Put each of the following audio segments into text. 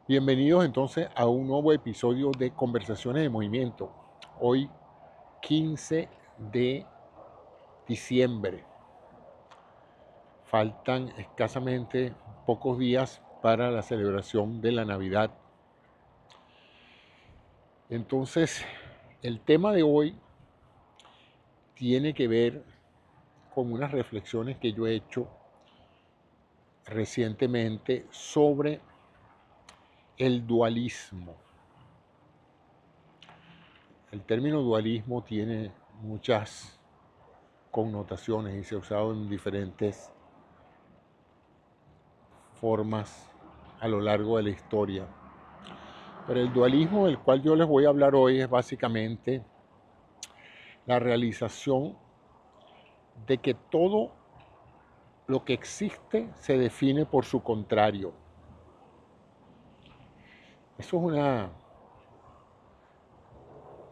Bienvenidos entonces a un nuevo episodio de Conversaciones de Movimiento. Hoy 15 de diciembre. Faltan escasamente pocos días para la celebración de la Navidad. Entonces, el tema de hoy tiene que ver con unas reflexiones que yo he hecho recientemente sobre el dualismo. El término dualismo tiene muchas connotaciones y se ha usado en diferentes formas a lo largo de la historia. Pero el dualismo del cual yo les voy a hablar hoy es básicamente la realización de que todo lo que existe se define por su contrario. Eso es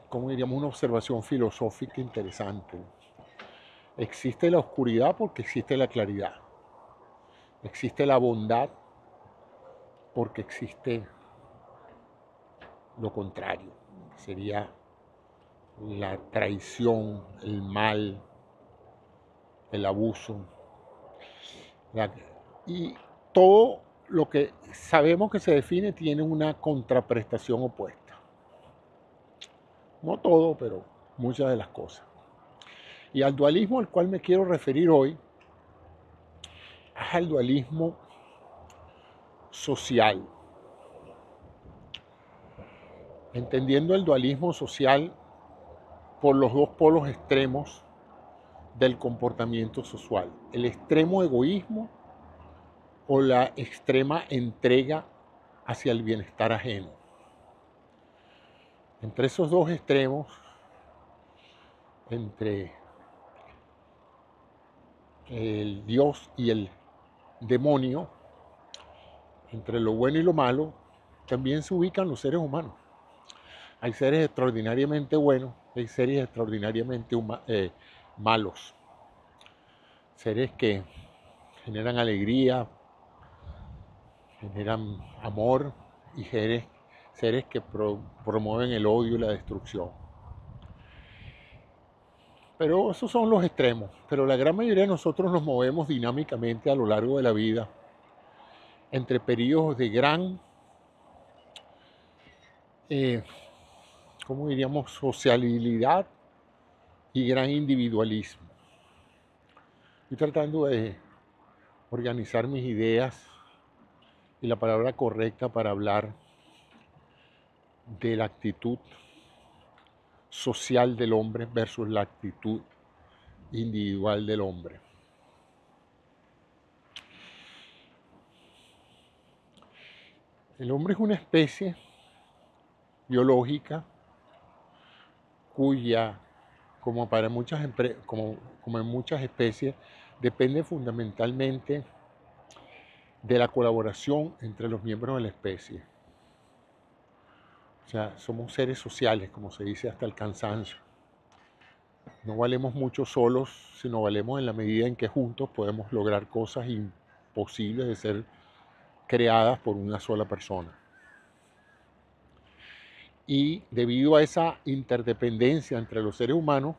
como diríamos, una observación filosófica interesante. Existe la oscuridad porque existe la claridad. Existe la bondad porque existe lo contrario. Sería la traición, el mal, el abuso. Y todo lo que sabemos que se define tiene una contraprestación opuesta. No todo, pero muchas de las cosas. Y al dualismo al cual me quiero referir hoy es al dualismo social. Entendiendo el dualismo social por los dos polos extremos del comportamiento social. El extremo egoísmo o la extrema entrega hacia el bienestar ajeno. Entre esos dos extremos, entre el Dios y el demonio, entre lo bueno y lo malo, también se ubican los seres humanos. Hay seres extraordinariamente buenos, hay seres extraordinariamente malos. Seres que generan alegría, generan amor y seres que promueven el odio y la destrucción. Pero esos son los extremos. Pero la gran mayoría de nosotros nos movemos dinámicamente a lo largo de la vida entre periodos de gran, eh, ¿cómo diríamos?, sociabilidad y gran individualismo. Estoy tratando de organizar mis ideas y la palabra correcta para hablar de la actitud social del hombre versus la actitud individual del hombre. El hombre es una especie biológica cuya, como en muchas especies, depende fundamentalmente de la colaboración entre los miembros de la especie. O sea, somos seres sociales, como se dice hasta el cansancio. No valemos mucho solos, sino valemos en la medida en que juntos podemos lograr cosas imposibles de ser creadas por una sola persona. Y debido a esa interdependencia entre los seres humanos,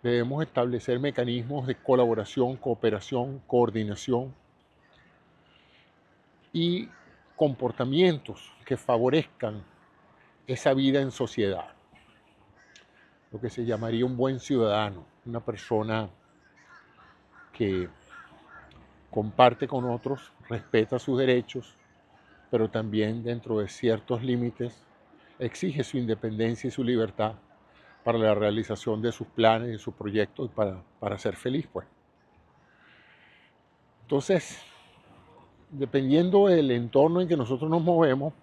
debemos establecer mecanismos de colaboración, cooperación, coordinación y comportamientos que favorezcan esa vida en sociedad. Lo que se llamaría un buen ciudadano, una persona que comparte con otros, respeta sus derechos, pero también dentro de ciertos límites exige su independencia y su libertad para la realización de sus planes y sus proyectos y para ser feliz, pues. Entonces, dependiendo del entorno en que nosotros nos movemos,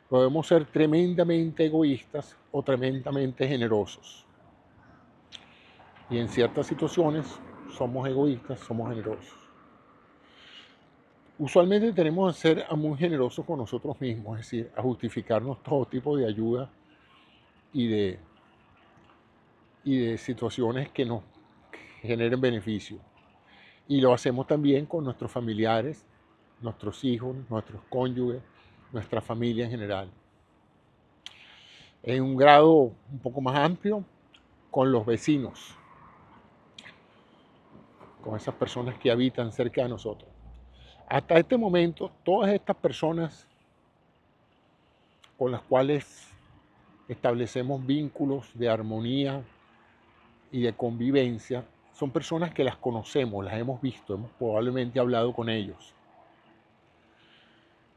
podemos ser tremendamente egoístas o tremendamente generosos. Y en ciertas situaciones somos egoístas, somos generosos. Usualmente tenemos que ser muy generosos con nosotros mismos, es decir, a justificarnos todo tipo de ayuda y de situaciones que nos generen beneficio. Y lo hacemos también con nuestros familiares nuestros hijos, nuestros cónyuges, nuestra familia en general. En un grado un poco más amplio, con los vecinos, con esas personas que habitan cerca de nosotros. Hasta este momento, todas estas personas con las cuales establecemos vínculos de armonía y de convivencia, son personas que las conocemos, las hemos visto, hemos probablemente hablado con ellos.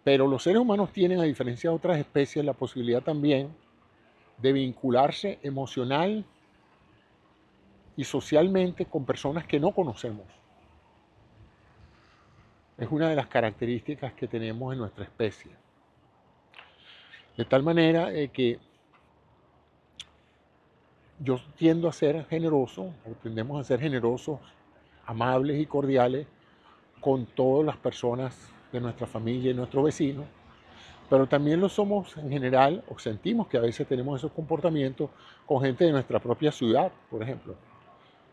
Pero los seres humanos tienen, a diferencia de otras especies, la posibilidad también de vincularse emocional y socialmente con personas que no conocemos. Es una de las características que tenemos en nuestra especie. De tal manera que yo tiendo a ser generoso, o tendemos a ser generosos, amables y cordiales con todas las personas de nuestra familia y nuestros vecinos, pero también lo somos en general, o sentimos que a veces tenemos esos comportamientos con gente de nuestra propia ciudad, por ejemplo,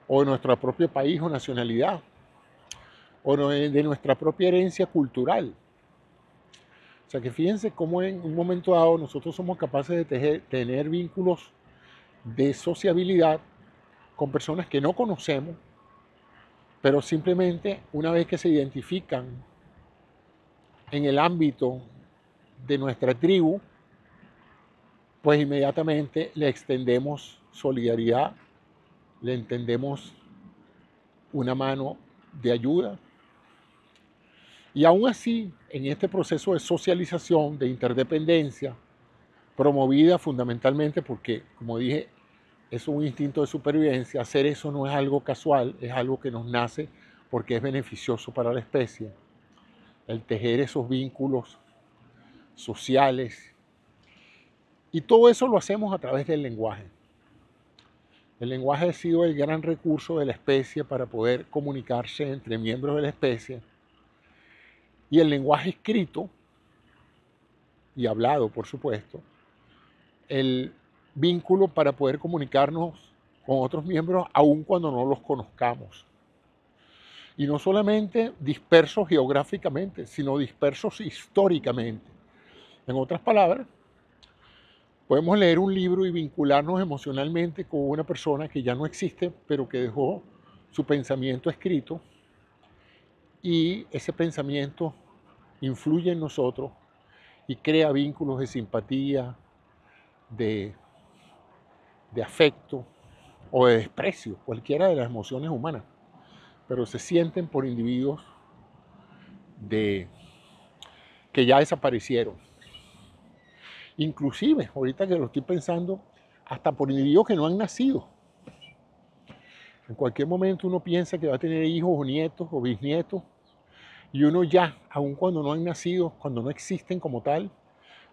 o de nuestro propio país o nacionalidad, o de nuestra propia herencia cultural. O sea que fíjense cómo en un momento dado nosotros somos capaces de tener vínculos de sociabilidad con personas que no conocemos, pero simplemente una vez que se identifican en el ámbito de nuestra tribu, pues inmediatamente le extendemos solidaridad, le entendemos una mano de ayuda. Y aún así, en este proceso de socialización, de interdependencia, promovida fundamentalmente porque, como dije, es un instinto de supervivencia, hacer eso no es algo casual, es algo que nos nace porque es beneficioso para la especie. El tejer esos vínculos sociales. Y todo eso lo hacemos a través del lenguaje. El lenguaje ha sido el gran recurso de la especie para poder comunicarse entre miembros de la especie. Y el lenguaje escrito y hablado, por supuesto, el vínculo para poder comunicarnos con otros miembros aun cuando no los conozcamos. Y no solamente dispersos geográficamente, sino dispersos históricamente. En otras palabras, podemos leer un libro y vincularnos emocionalmente con una persona que ya no existe, pero que dejó su pensamiento escrito, y ese pensamiento influye en nosotros y crea vínculos de simpatía, de afecto o de desprecio, cualquiera de las emociones humanas, pero se sienten por individuos que ya desaparecieron. Inclusive, ahorita que lo estoy pensando, hasta por individuos que no han nacido. En cualquier momento uno piensa que va a tener hijos o nietos o bisnietos, y uno ya, aun cuando no han nacido, cuando no existen como tal,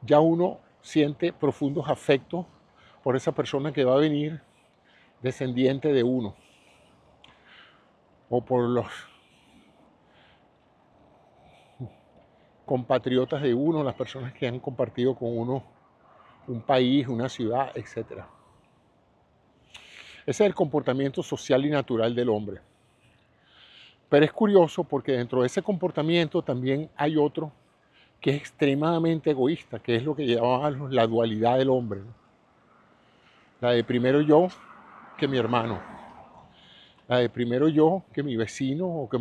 ya uno siente profundos afectos por esa persona que va a venir descendiente de uno, o por los compatriotas de uno, las personas que han compartido con uno un país, una ciudad, etc. Ese es el comportamiento social y natural del hombre. Pero es curioso porque dentro de ese comportamiento también hay otro que es extremadamente egoísta, que es lo que llamamos la dualidad del hombre, ¿no? La de primero yo que mi hermano, la de primero yo que mi vecino o que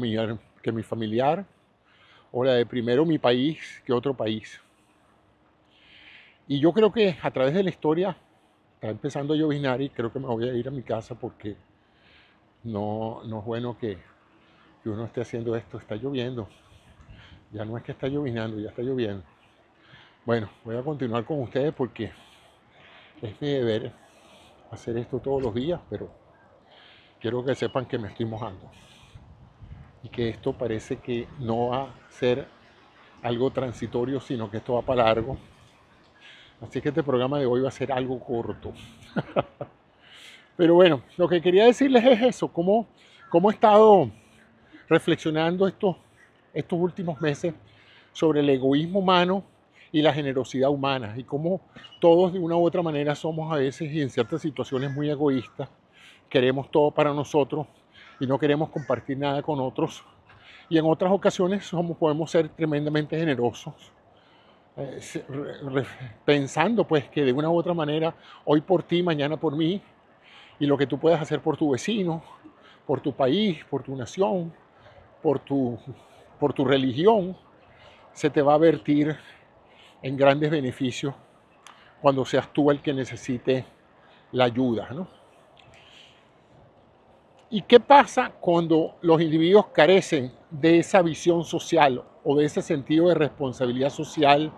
mi familiar, o la de primero mi país que otro país. Y yo creo que a través de la historia está empezando a lloviznar y creo que me voy a ir a mi casa porque no es bueno que uno esté haciendo esto. Está lloviendo. Ya no es que está llovinando, ya está lloviendo. Bueno, voy a continuar con ustedes porque es mi deber hacer esto todos los días, pero quiero que sepan que me estoy mojando y que esto parece que no va a ser algo transitorio, sino que esto va para largo. Así que este programa de hoy va a ser algo corto. Pero bueno, lo que quería decirles es eso, cómo he estado reflexionando estos últimos meses sobre el egoísmo humano y la generosidad humana, y cómo todos de una u otra manera somos a veces y en ciertas situaciones muy egoístas, queremos todo para nosotros y no queremos compartir nada con otros, Y en otras ocasiones podemos ser tremendamente generosos, pensando pues que de una u otra manera, hoy por ti, mañana por mí, y lo que tú puedes hacer por tu vecino, por tu país, por tu nación, por tu, por tu religión, se te va a vertir en grandes beneficios cuando seas tú el que necesite la ayuda, ¿no? ¿Y qué pasa cuando los individuos carecen de esa visión social o de ese sentido de responsabilidad social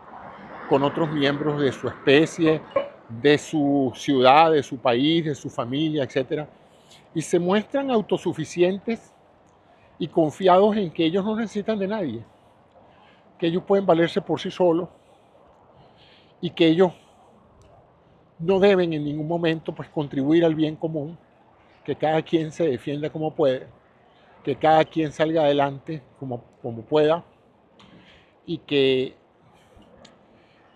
con otros miembros de su especie, de su ciudad, de su país, de su familia, etcétera? Y se muestran autosuficientes y confiados en que ellos no necesitan de nadie, que ellos pueden valerse por sí solos y que ellos no deben en ningún momento pues contribuir al bien común, que cada quien se defienda como puede, que cada quien salga adelante como pueda, y que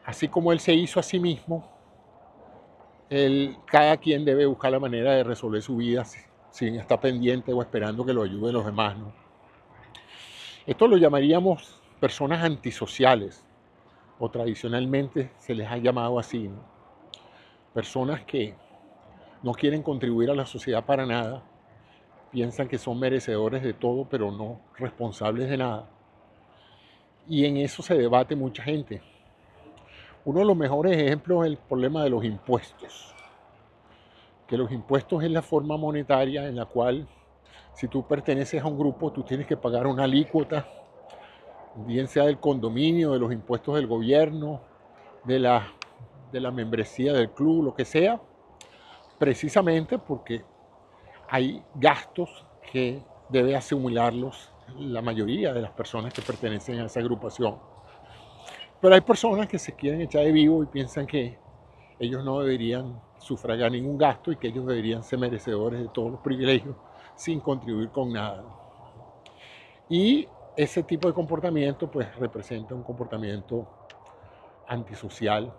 así como él se hizo a sí mismo, cada quien debe buscar la manera de resolver su vida sin estar pendiente o esperando que lo ayuden los demás, ¿no? Esto lo llamaríamos personas antisociales, o tradicionalmente se les ha llamado así, ¿no? Personas que no quieren contribuir a la sociedad para nada, piensan que son merecedores de todo, pero no responsables de nada. Y en eso se debate mucha gente. Uno de los mejores ejemplos es el problema de los impuestos. Que los impuestos es la forma monetaria en la cual, si tú perteneces a un grupo, tú tienes que pagar una alícuota, bien sea del condominio, de los impuestos del gobierno, de la membresía del club, lo que sea, precisamente porque hay gastos que debe asimilarlos la mayoría de las personas que pertenecen a esa agrupación. Pero hay personas que se quieren echar de vivo y piensan que ellos no deberían sufragar ningún gasto y que ellos deberían ser merecedores de todos los privilegios sin contribuir con nada. Y ese tipo de comportamiento pues representa un comportamiento antisocial,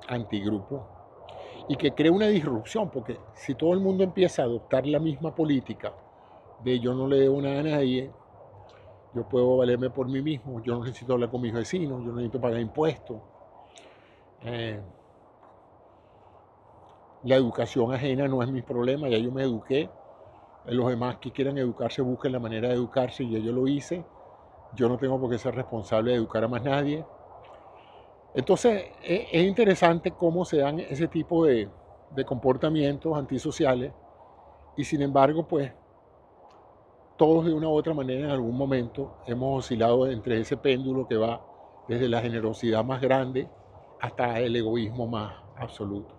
antigrupo, y que crea una disrupción, porque si todo el mundo empieza a adoptar la misma política de yo no le debo nada a nadie, yo puedo valerme por mí mismo, yo no necesito hablar con mis vecinos, yo no necesito pagar impuestos, la educación ajena no es mi problema, ya yo me eduqué, los demás que quieran educarse busquen la manera de educarse y yo lo hice, yo no tengo por qué ser responsable de educar a más nadie. Entonces es interesante cómo se dan ese tipo de comportamientos antisociales y sin embargo pues todos de una u otra manera en algún momento hemos oscilado entre ese péndulo que va desde la generosidad más grande hasta el egoísmo más absoluto.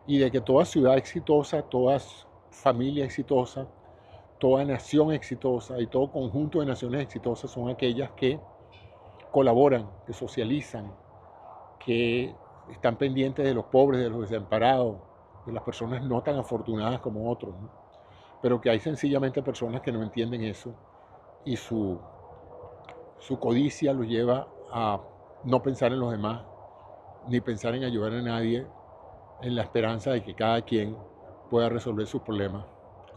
Y de que toda ciudad exitosa, toda familia exitosa, toda nación exitosa y todo conjunto de naciones exitosas son aquellas que colaboran, que socializan, que están pendientes de los pobres, de los desamparados, de las personas no tan afortunadas como otros, ¿no? Pero que hay sencillamente personas que no entienden eso y su codicia los lleva a no pensar en los demás, ni pensar en ayudar a nadie, en la esperanza de que cada quien pueda resolver sus problemas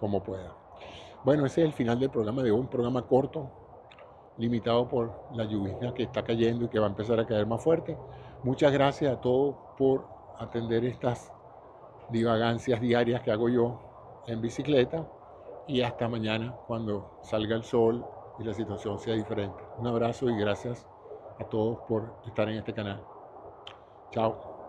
como pueda. Bueno, ese es el final del programa de hoy, un programa corto, limitado por la lluvia que está cayendo y que va a empezar a caer más fuerte. Muchas gracias a todos por atender estas divagancias diarias que hago yo en bicicleta y hasta mañana cuando salga el sol y la situación sea diferente. Un abrazo y gracias a todos por estar en este canal. Chao.